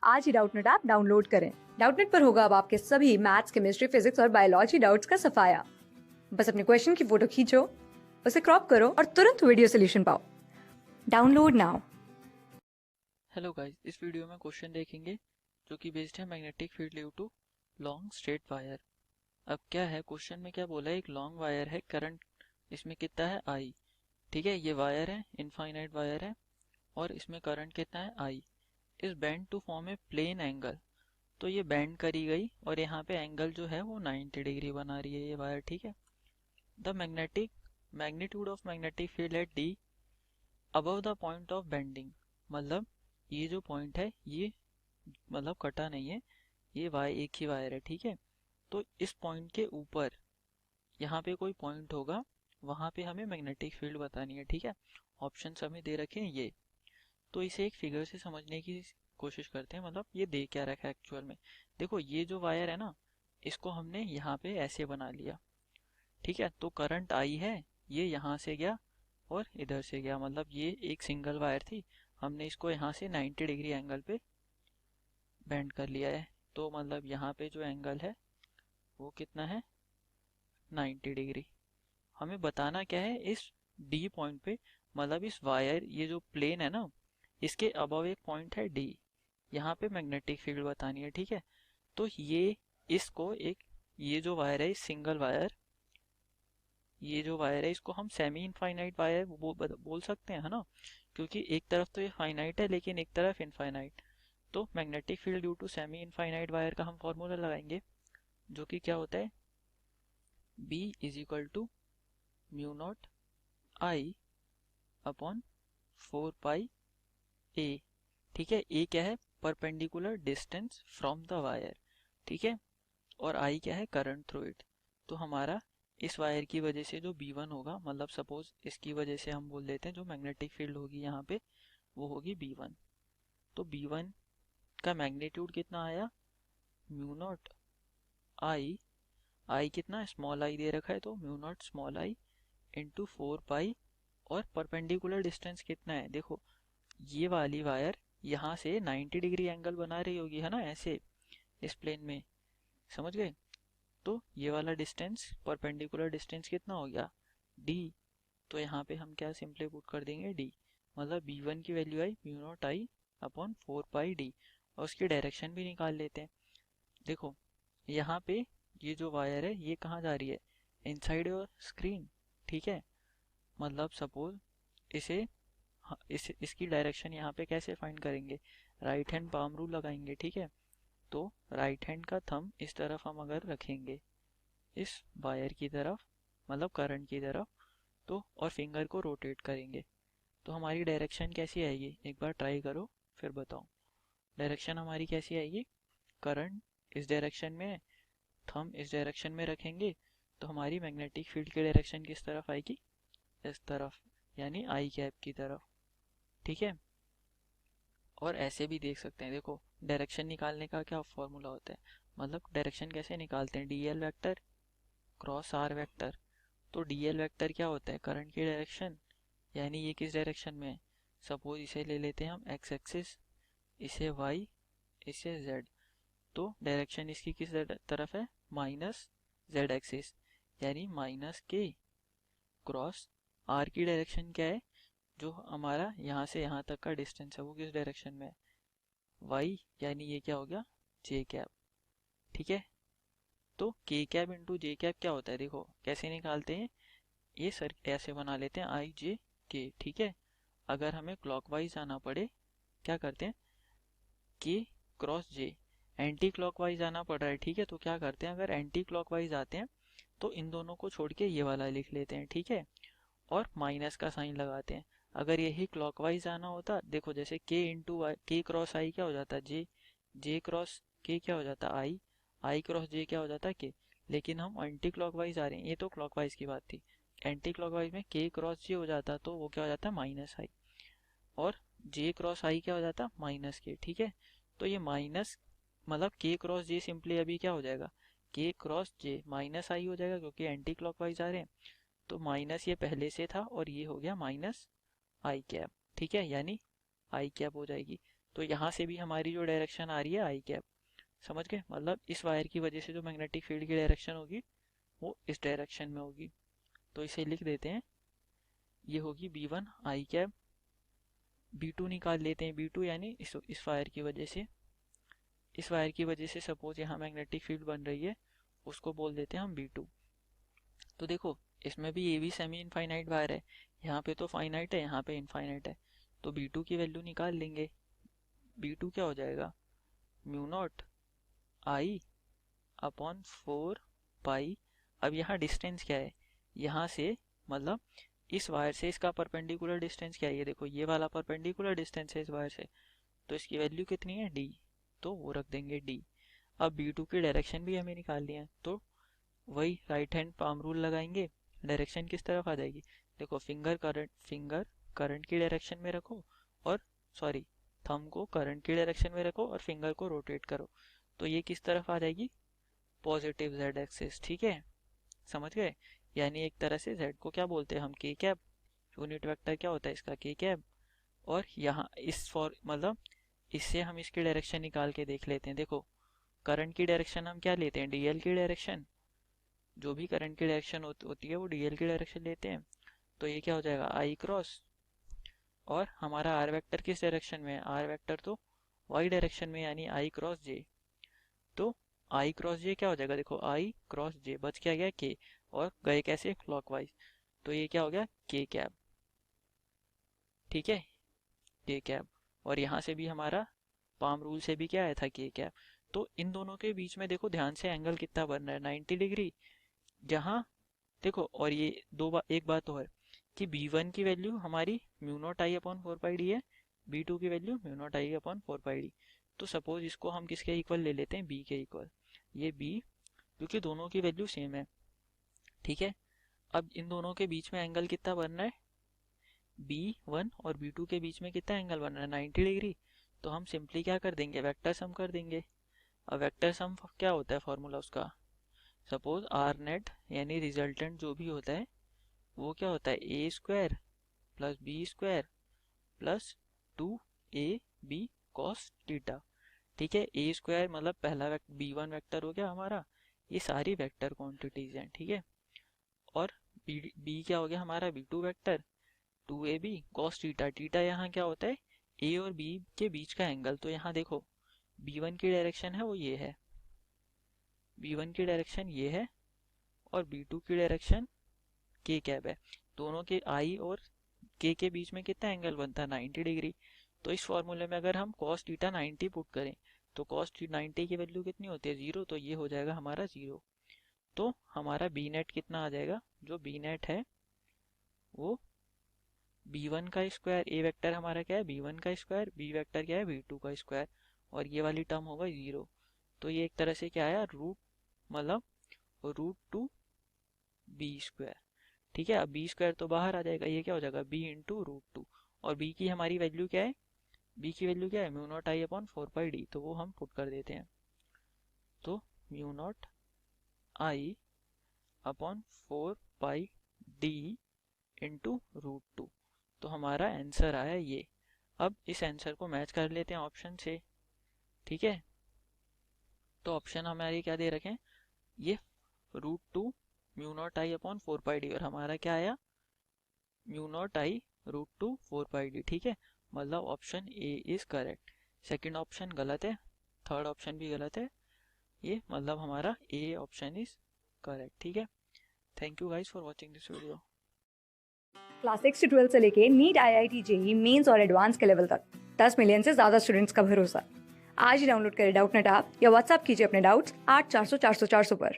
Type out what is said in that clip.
आज ही Doubtnut app download करें। Doubtnut पर होगा अब आपके सभी मैथ्स, केमिस्ट्री, फिजिक्स और बायोलॉजी डाउट्स का सफाया। बस अपने क्वेश्चन की फोटो खींचो, उसे क्रॉप करो और तुरंत वीडियो सोल्यूशन पाओ। Download now. हेलो गाइस, इस वीडियो में क्वेश्चन देखेंगे जो कि बेस्ड है magnetic field due to long straight wire. अब क्या है, क्वेश्चन में क्या बोला है, एक लॉन्ग वायर है, करंट इसमें कितना है आई। ठीक है, ये वायर है, इनफाइनाइट वायर है और इसमें करंट कितना है आई। इस bend to form a plane angle, तो ये बेंड करी गई और यहाँ पे एंगल जो है वो 90 डिग्री बना रही है ये वायर। ठीक है, the magnetic magnitude of magnetic field at D above the point of bending, मतलब ये जो पॉइंट है ये मतलब कटा नहीं है, ये वायर एक ही वायर है। ठीक है, तो इस पॉइंट के ऊपर यहाँ पे कोई पॉइंट होगा, वहां पे हमें मैग्नेटिक फील्ड बतानी है। ठीक है, ऑप्शंस हमें दे रखे हैं ये, तो इसे एक फिगर से समझने की कोशिश करते हैं। मतलब ये दे क्या रखा है एक्चुअल में। देखो, ये जो वायर है ना, इसको हमने यहाँ पे ऐसे बना लिया। ठीक है, तो करंट आई है, ये यहाँ से गया और इधर से गया, मतलब ये एक सिंगल वायर थी, हमने इसको यहाँ से 90 डिग्री एंगल पे बेंड कर लिया है। तो मतलब यहाँ पे जो एंगल है वो कितना है, 90 डिग्री। हमें बताना क्या है, इस डी पॉइंट पे, मतलब इस वायर, ये जो प्लेन है ना, इसके अबव एक पॉइंट है डी, यहाँ पे मैग्नेटिक फील्ड बतानी है। ठीक है, तो ये इसको एक, ये जो वायर है, इस सिंगल वायर, ये जो वायर है इसको हम सेमी इनफाइनाइट वायर बोल सकते हैं, है ना, क्योंकि एक तरफ तो ये फाइनाइट है लेकिन एक तरफ इनफाइनाइट। तो magnetic field due to semi infinite wire का हम फॉर्मूला लगाएंगे, जो कि क्या होता है, B is equal to mu not I upon 4 pi a. ठीक है, ए क्या है, perpendicular distance from the wire. ठीक है, और आई क्या है, करंट थ्रू इट। तो हमारा इस वायर की वजह से जो B1 होगा, मतलब सपोज इसकी वजह से हम बोल देते हैं जो मैग्नेटिक फील्ड होगी यहाँ पे, वो होगी B1। तो B1 का मैग्नीट्यूड कितना आया, म्यू नॉट आई, आई कितना, स्मॉल आई दे रखा है तो mu naught small I into 4 पाई, और परपेंडिकुलर डिस्टेंस कितना है, देखो ये वाली वायर यहाँ से 90 डिग्री एंगल बना रही होगी, है ना, ऐसे इस प्लेन में, समझ गए। तो ये वाला डिस्टेंस, परपेंडिकुलर डिस्टेंस कितना हो गया, डी। तो यहाँ पे हम क्या सिंपली पुट कर देंगे, डी, मतलब B1 की value I mu not I upon 4 pi D, और उसकी डायरेक्शन भी निकाल लेते हैं। देखो यहाँ पे ये जो वायर है ये कहाँ जा रही है, इनसाइड योर स्क्रीन। ठीक है, मतलब सपोज इसे, इसकी डायरेक्शन यहाँ पे कैसे फाइंड करेंगे, राइट हैंड पाम रूल लगाएंगे। ठीक है, तो राइट हैंड का थंब इस तरफ हम अगर रखेंगे, इस वायर की तरफ, मतलब करंट की तरफ, तो और फिंगर को रोटेट करेंगे, तो हमारी डायरेक्शन कैसी आएगी, एक बार ट्राई करो फिर बताओ। डायरेक्शन हमारी कैसी आएगी, करंट इस डायरेक्शन में, थंब इस डायरेक्शन में रखेंगे, तो हमारी मैग्नेटिक फील्ड की डायरेक्शन किस तरफ आएगी, इस तरफ, यानी आई कैप की तरफ। ठीक है, और ऐसे भी देख सकते हैं, देखो डायरेक्शन निकालने का क्या फॉर्मूला होता है, मतलब डायरेक्शन कैसे निकालते हैं, d l vector cross r vector. तो डी एल वैक्टर क्या होता है, करंट की डायरेक्शन, यानी ये किस डायरेक्शन में है, सपोज इसे ले लेते हैं हम एक्स एक्सिस, इसे वाई, इसे जेड। तो डायरेक्शन इसकी किस तरफ है, माइनस जेड एक्सिस, यानी माइनस के क्रॉस आर की डायरेक्शन क्या है, जो हमारा यहाँ से यहाँ तक का डिस्टेंस है वो किस डायरेक्शन में है, वाई, यानी ये क्या हो गया, जे कैप। ठीक है, तो के कैप इंटू जे कैप क्या होता है, देखो कैसे निकालते हैं, ये सर ऐसे बना लेते हैं आई जे के। ठीक है, अगर हमें क्लॉकवाइज आना पड़े, क्या करते हैं, के क्रॉस जे, एंटी क्लॉकवाइज आना पड़ रहा है। ठीक है, तो क्या करते हैं, अगर एंटी क्लॉकवाइज आते हैं तो इन दोनों को छोड़ के ये वाला लिख लेते हैं। ठीक है, और माइनस का साइन लगाते हैं। अगर यही क्लॉकवाइज आना होता, देखो जैसे के इंटू के क्रॉस आई क्या हो जाता है, जे, जे क्रॉस के क्या हो जाता है, आई, आई क्रॉस जे क्या हो जाता है, के। लेकिन हम एंटी क्लॉकवाइज आ रहे हैं, ये तो क्लॉकवाइज की बात थी, एंटी क्लॉकवाइज में के क्रॉस जे हो जाता तो वो क्या हो जाता है, माइनस आई, और जे क्रॉस आई क्या हो जाता, माइनस के। ठीक है, तो ये माइनस, मतलब के क्रॉस जे सिंपली अभी क्या हो जाएगा, के क्रॉस जे माइनस आई हो जाएगा, क्योंकि एंटी क्लॉकवाइज आ रहे हैं। तो माइनस ये पहले से था और ये हो गया माइनस आई कैप। ठीक है, यानी आई कैप हो जाएगी। तो यहाँ से भी हमारी जो डायरेक्शन आ रही है आई कैप, समझ गए, मतलब इस वायर की वजह से जो मैग्नेटिक फील्ड की डायरेक्शन होगी वो इस डायरेक्शन में होगी। तो इसे लिख देते हैं, ये होगी B1 आई कैप। B2 निकाल लेते हैं, B2 यानी इस वायर की वजह से, इस वायर की वजह से सपोज यहाँ मैग्नेटिक फील्ड बन रही है, उसको बोल देते हैं हम B2। तो देखो इसमें भी ये भी सेमी इनफाइनाइट वायर है, यहाँ पे तो फाइनाइट है, यहाँ पे इनफाइनाइट है, तो B2 की वैल्यू निकाल लेंगे। B2 क्या हो जाएगा, म्यू नॉट आई अपॉन 4 पाई। अब यहाँ डिस्टेंस क्या है, यहाँ से मतलब इस वायर से इसका परपेंडिकुलर डिस्टेंस क्या है, ये देखो ये वाला परपेंडिकुलर डिस्टेंस है इस वायर से, तो इसकी वैल्यू कितनी है D, तो वो रख देंगे D। अब B2 की डायरेक्शन भी हमें निकालनी है, तो वही राइट हैंड पाम रूल लगाएंगे, डायरेक्शन किस तरफ आ जाएगी, देखो फिंगर करंट की डायरेक्शन में रखो, और सॉरी थंब को करंट की डायरेक्शन में रखो और फिंगर को रोटेट करो, तो ये किस तरफ आ जाएगी, पॉजिटिव z एक्सिस, ठीक है, समझ गए। यानी एक तरह से z को क्या बोलते हैं हम, k कैप, यूनिट वेक्टर क्या होता है इसका, k कैप। और यहाँ इस फॉर मतलब इससे हम इसकी डायरेक्शन निकाल के देख लेते हैं। देखो करंट की डायरेक्शन हम क्या लेते हैं, dl की डायरेक्शन, जो भी करंट की डायरेक्शन होती है वो dl की डायरेक्शन लेते हैं, तो ये क्या हो जाएगा I क्रॉस, और हमारा r वेक्टर किस डायरेक्शन में है, r वेक्टर तो y डायरेक्शन में, यानी I क्रॉस j। तो I क्रॉस j क्या हो जाएगा, देखो I क्रॉस j, बच क्या गया k, और गए कैसे क्लॉकवाइज, तो ये क्या हो गया k कैप, ठीक है, k कैप। और यहाँ से भी हमारा पाम रूल से भी क्या आया था, k कैप। तो इन दोनों के बीच में देखो ध्यान से एंगल कितना बन रहा है, 90 डिग्री। जहाँ देखो, और ये एक बात और कि B1 की वैल्यू हमारी mu not I upon 4 pi D है, B2 की value mu not I upon 4 pi D. तो सपोज इसको हम किसके इक्वल ले लेते हैं, B के इक्वल, ये B, क्योंकि दोनों की वैल्यू सेम है, ठीक है। अब इन दोनों के बीच में एंगल कितना बन रहा है, B1 और B2 के बीच में कितना एंगल बन रहा है, 90 डिग्री। तो हम सिंपली क्या कर देंगे, वेक्टर सम कर देंगे। अब वेक्टर सम क्या होता है फॉर्मूला उसका, सपोज आर नेट यानी रिजल्टेंट जो भी होता है वो क्या होता है, A square plus B square plus 2ab cos theta, ठीक है। ए स्क्वायर मतलब पहला B1 वेक्टर हो गया हमारा, ये सारी वेक्टर क्वांटिटीज हैं, ठीक है। और बी क्या हो गया हमारा B2 vector, 2ab cos theta, theta यहाँ क्या होता है, ए और बी के बीच का एंगल। तो यहाँ देखो B1 की डायरेक्शन है वो ये है, B1 की डायरेक्शन ये है, और B2 की डायरेक्शन k कैप है। दोनों के I और k के बीच में कितना एंगल बनता है, 90 डिग्री। तो इस फॉर्मूले में अगर हम cos थीटा 90 पुट करें तो cos 90 की वैल्यू कितनी होती है, 0, तो ये हो जाएगा हमारा 0। तो हमारा बी नेट कितना आ जाएगा, जो बी नेट है वो B1 का स्क्वायर, ए वेक्टर हमारा क्या है B1 का स्क्वायर, बी वेक्टर क्या है B2 का स्क्वायर, और ये वाली टर्म होगा 0। तो ये एक तरह से क्या आया, रूट मतलब √2 बी स्क्वायर, ठीक है। अब बी स्क्वायर तो बाहर आ जाएगा, ये क्या हो जाएगा b इंटू √2, और b की हमारी वैल्यू क्या है, b की वैल्यू क्या है mu not I upon 4 pi D, तो वो हम पुट कर देते हैं। तो mu not I upon 4 pi D into √2, तो हमारा आंसर आया ये। अब इस आंसर को मैच कर लेते हैं ऑप्शन से, ठीक है। तो ऑप्शन हमारे क्या दे रखे हैं, ये √2 mu not I upon 4 pi D, और हमारा क्या आया mu not I √2 4 pi D, ठीक है। मतलब option A is correct, second option गलत है, थर्ड ऑप्शन भी गलत है, ये मतलब हमारा ए ऑप्शन इज करेक्ट, ठीक है। Thank you guys for watching this video. Class 6 से 12 से लेके नीट, IIT, JEE मेंस और एडवांस के लेवल तक 10 मिलियन से ज्यादा स्टूडेंट्स का भरोसा। आज ही डाउनलोड करें डाउटनेट ऐप या व्हाट्सएप कीजिए अपने डाउट्स 8400 400 400 पर।